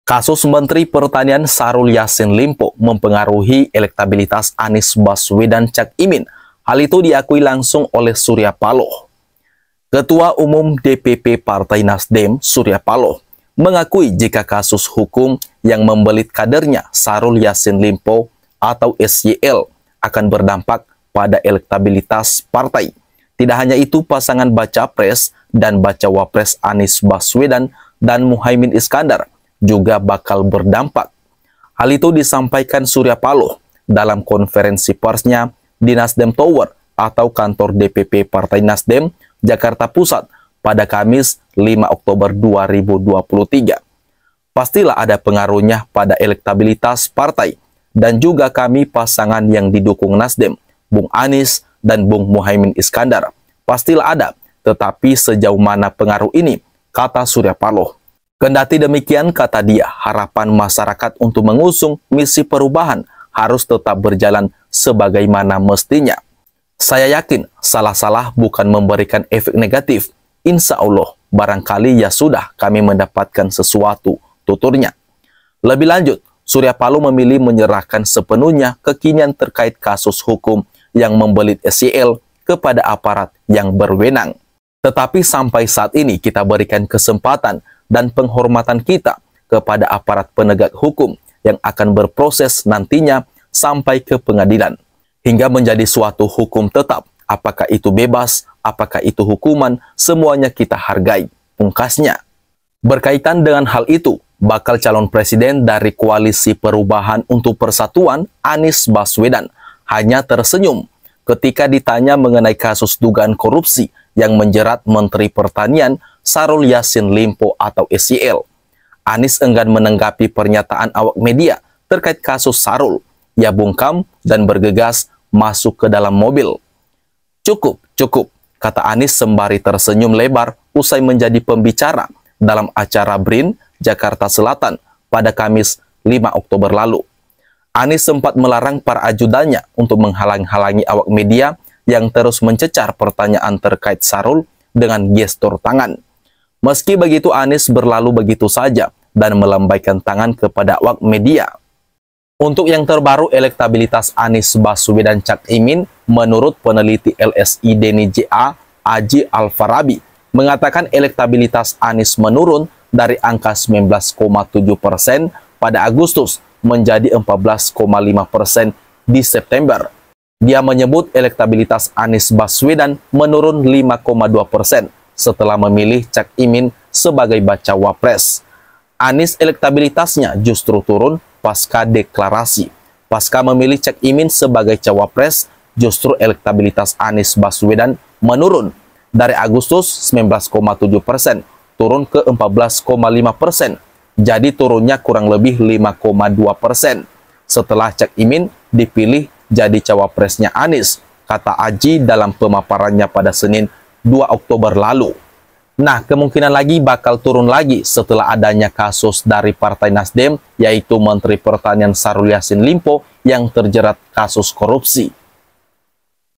Kasus Menteri Pertanian Syahrul Yassin Limpo mempengaruhi elektabilitas Anies Baswedan Cak Imin. Hal itu diakui langsung oleh Surya Paloh. Ketua Umum DPP Partai Nasdem, Surya Paloh, mengakui jika kasus hukum yang membelit kadernya Syahrul Yassin Limpo atau SYL akan berdampak pada elektabilitas partai. Tidak hanya itu, pasangan baca pres dan bacawa pres Anies Baswedan dan Muhaimin Iskandar juga bakal berdampak. Hal itu disampaikan Surya Paloh dalam konferensi persnya di Nasdem Tower atau kantor DPP Partai Nasdem, Jakarta Pusat pada Kamis 5 Oktober 2023. Pastilah ada pengaruhnya pada elektabilitas partai dan juga kami pasangan yang didukung Nasdem, Bung Anies dan Bung Muhaimin Iskandar. Pastilah ada, tetapi sejauh mana pengaruh ini, kata Surya Paloh. Kendati demikian, kata dia, harapan masyarakat untuk mengusung misi perubahan harus tetap berjalan sebagaimana mestinya. Saya yakin salah-salah bukan memberikan efek negatif. Insya Allah, barangkali ya sudah kami mendapatkan sesuatu, tuturnya. Lebih lanjut, Surya Paloh memilih menyerahkan sepenuhnya kekinian terkait kasus hukum yang membelit SYL kepada aparat yang berwenang. Tetapi sampai saat ini kita berikan kesempatan dan penghormatan kita kepada aparat penegak hukum yang akan berproses nantinya sampai ke pengadilan, hingga menjadi suatu hukum tetap. Apakah itu bebas, apakah itu hukuman, semuanya kita hargai, pungkasnya. Berkaitan dengan hal itu, bakal calon presiden dari Koalisi Perubahan untuk Persatuan, Anies Baswedan, hanya tersenyum ketika ditanya mengenai kasus dugaan korupsi yang menjerat Menteri Pertanian Syahrul Yassin Limpo atau SYL. Anies enggan menanggapi pernyataan awak media terkait kasus Syahrul. Ia bungkam dan bergegas masuk ke dalam mobil. Cukup, kata Anies sembari tersenyum lebar usai menjadi pembicara dalam acara BRIN Jakarta Selatan pada Kamis 5 Oktober lalu. Anies sempat melarang para ajudannya untuk menghalang-halangi awak media yang terus mencecar pertanyaan terkait Syahrul dengan gestur tangan. Meski begitu, Anies berlalu begitu saja dan melambaikan tangan kepada awak media. Untuk yang terbaru, elektabilitas Anies Baswedan Cak Imin, menurut peneliti LSI Denny JA, Aji Alfarabi, mengatakan elektabilitas Anies menurun dari angka 19,7% pada Agustus menjadi 14,5% di September. Dia menyebut elektabilitas Anies Baswedan menurun 5,2% setelah memilih Cak Imin sebagai bacawa pres. Anies elektabilitasnya justru turun pasca deklarasi. Pasca memilih Cak Imin sebagai cawapres, justru elektabilitas Anies Baswedan menurun dari Agustus 19,7% turun ke 14,5%. Jadi turunnya kurang lebih 5,2% setelah Cak Imin dipilih jadi cawapresnya Anies, kata Aji dalam pemaparannya pada Senin 2 Oktober lalu. Nah, kemungkinan lagi bakal turun lagi setelah adanya kasus dari Partai Nasdem, yaitu Menteri Pertanian Syahrul Yassin Limpo yang terjerat kasus korupsi.